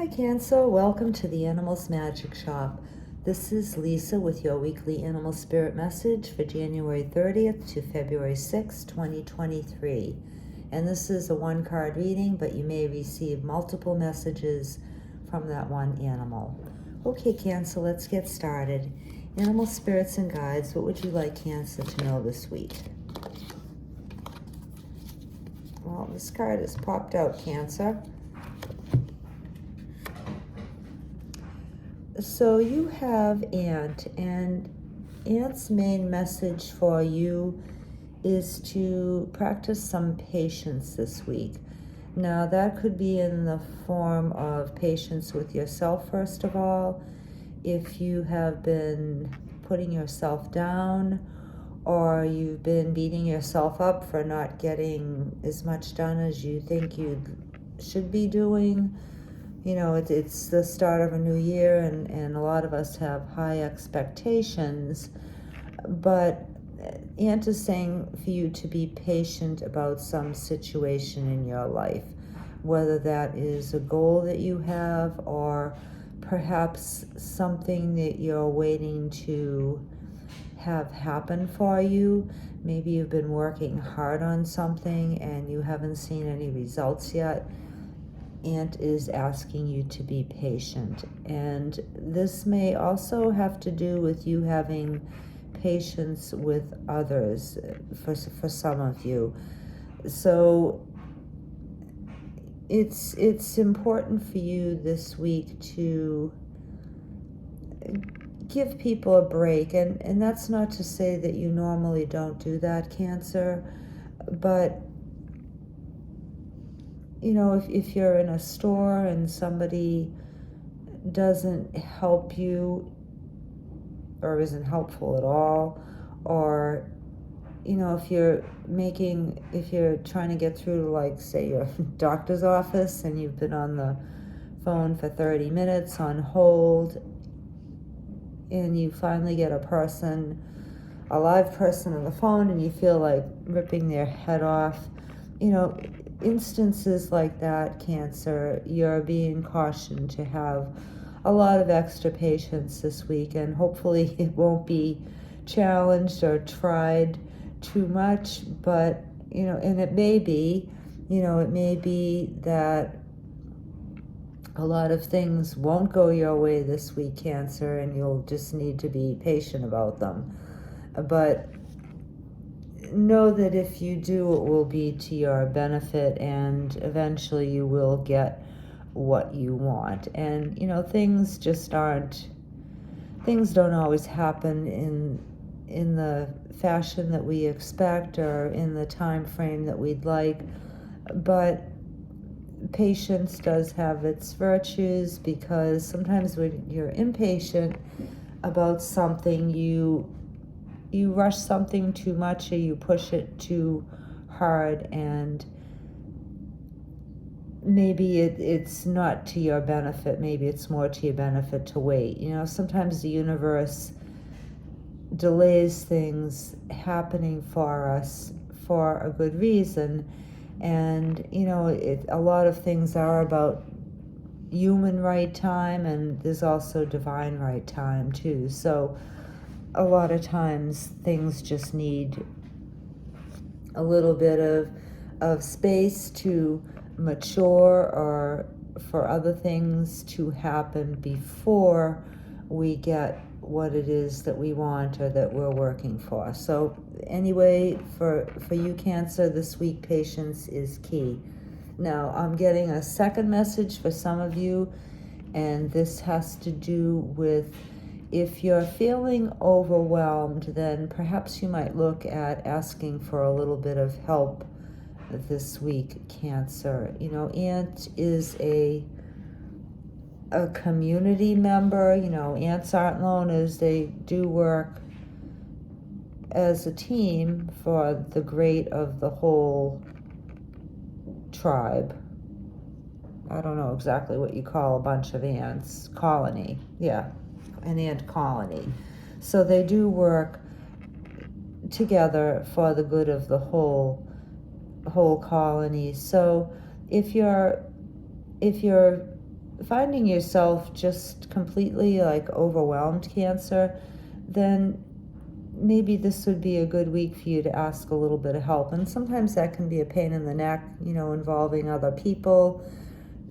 Hi Cancer, welcome to the Animals Magic Shop. This is Lisa with your weekly animal spirit message for January 30th to February 6th, 2023. And this is a one-card reading, but you may receive multiple messages from that one animal. Okay Cancer, let's get started. Animal spirits and guides, what would you like Cancer to know this week? Well, this card has popped out, Cancer. So you have Ant, and Ant's main message for you is to practice some patience this week. Now that could be in the form of patience with yourself first of all, if you have been putting yourself down or you've been beating yourself up for not getting as much done as you think you should be doing. You know, it's the start of a new year, and a lot of us have high expectations, but Aunt is saying for you to be patient about some situation in your life, whether that is a goal that you have or perhaps something that you're waiting to have happen for you. Maybe you've been working hard on something and you haven't seen any results yet. Aunt is asking you to be patient, and this may also have to do with you having patience with others for some of you. So it's important for you this week to give people a break, and that's not to say that you normally don't do that, Cancer, but you know, if you're in a store and somebody doesn't help you or isn't helpful at all, or, you know, if you're trying to get through to, like, say, your doctor's office and you've been on the phone for 30 minutes on hold and you finally get a live person on the phone and you feel like ripping their head off, you know, instances like that, Cancer, you're being cautioned to have a lot of extra patience this week, and hopefully it won't be challenged or tried too much, but, you know, and it may be that a lot of things won't go your way this week, Cancer, and you'll just need to be patient about them. But know that if you do, it will be to your benefit, and eventually you will get what you want. And, you know, things don't always happen in the fashion that we expect or in the time frame that we'd like, but patience does have its virtues, because sometimes when you're impatient about something, you rush something too much or you push it too hard, and maybe it's not to your benefit. Maybe it's more to your benefit to wait. You know, sometimes the universe delays things happening for us for a good reason, and, you know, a lot of things are about human right time, and there's also divine right time too. So a lot of times things just need a little bit of space to mature, or for other things to happen before we get what it is that we want or that we're working for. So anyway, for you, Cancer, this week patience is key. Now I'm getting a second message for some of you, and this has to do with, if you're feeling overwhelmed, then perhaps you might look at asking for a little bit of help this week, Cancer. You know, Ant is a community member. You know, ants aren't loners. They do work as a team for the great of the whole tribe. I don't know exactly what you call a bunch of ants. Colony. Yeah, an ant colony. So they do work together for the good of the whole colony. So if you're finding yourself just completely like overwhelmed, Cancer, then maybe this would be a good week for you to ask a little bit of help. And sometimes that can be a pain in the neck, involving other people.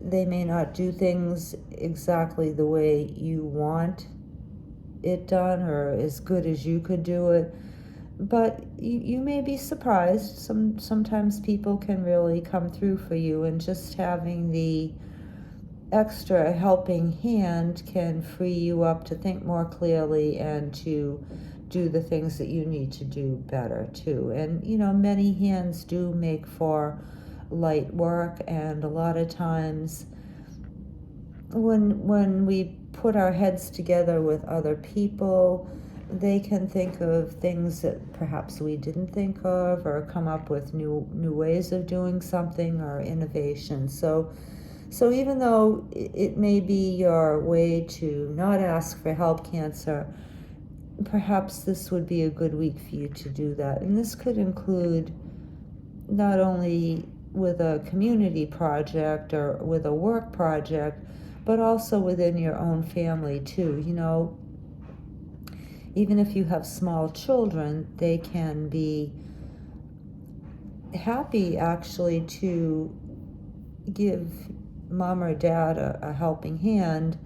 They may not do things exactly the way you want it done or as good as you could do it. But you may be surprised. Sometimes people can really come through for you, and just having the extra helping hand can free you up to think more clearly and to do the things that you need to do better too. And many hands do make for light work, and a lot of times when we put our heads together with other people, they can think of things that perhaps we didn't think of, or come up with new ways of doing something, or innovation. So even though it may be your way to not ask for help, Cancer, perhaps this would be a good week for you to do that. And this could include not only with a community project or with a work project, but also within your own family too. Even if you have small children, they can be happy actually to give mom or dad a helping hand,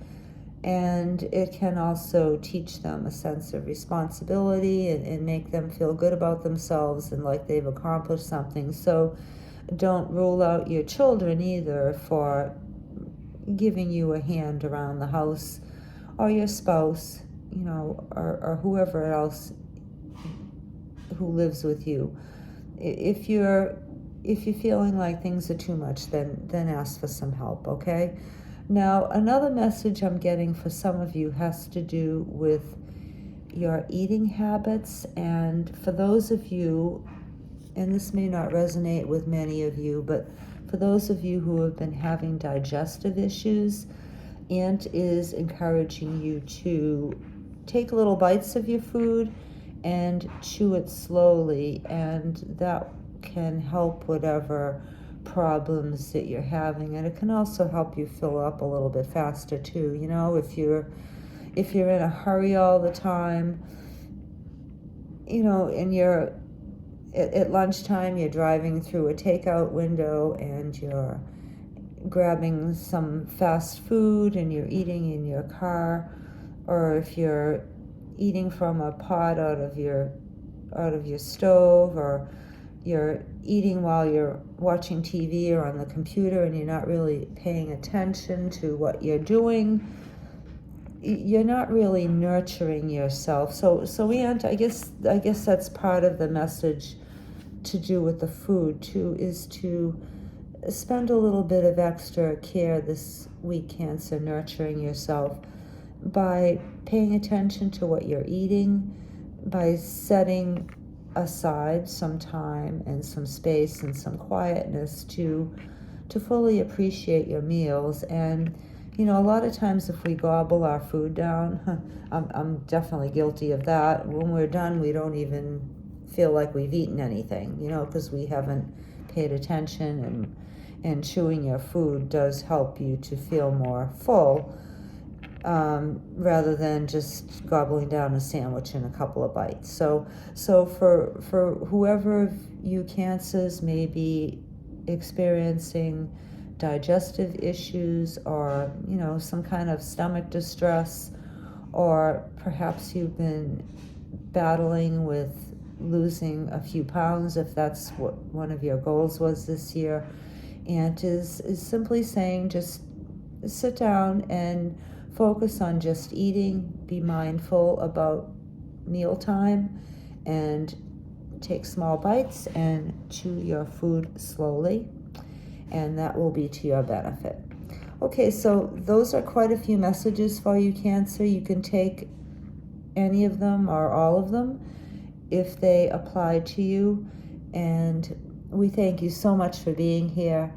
and it can also teach them a sense of responsibility and make them feel good about themselves and like they've accomplished something. So don't rule out your children either for giving you a hand around the house, or your spouse, or whoever else who lives with you. If you're feeling like things are too much, then ask for some help, okay? Now, another message I'm getting for some of you has to do with your eating habits. And for those of you, and this may not resonate with many of you, but for those of you who have been having digestive issues, Aunt is encouraging you to take little bites of your food and chew it slowly, and that can help whatever problems that you're having. And it can also help you fill up a little bit faster too. If you're in a hurry all the time, and you're at lunchtime, you're driving through a takeout window and you're grabbing some fast food and you're eating in your car, or if you're eating from a pot out of your stove, or you're eating while you're watching TV or on the computer and you're not really paying attention to what you're doing, you're not really nurturing yourself. So Aunt, I guess that's part of the message to do with the food too, is to spend a little bit of extra care this week, Cancer, nurturing yourself by paying attention to what you're eating, by setting aside some time and some space and some quietness to fully appreciate your meals. And a lot of times if we gobble our food down, I'm definitely guilty of that. When we're done, we don't even feel like we've eaten anything, because we haven't paid attention. And chewing your food does help you to feel more full, rather than just gobbling down a sandwich in a couple of bites. So for whoever of you Cancers may be experiencing digestive issues, or some kind of stomach distress, or perhaps you've been battling with losing a few pounds, if that's what one of your goals was this year, and is simply saying, just sit down and focus on just eating, be mindful about mealtime, and take small bites and chew your food slowly, and that will be to your benefit. Okay, so those are quite a few messages for you, Cancer. You can take any of them or all of them if they apply to you, and we thank you so much for being here.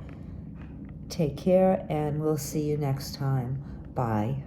Take care, and we'll see you next time. Bye.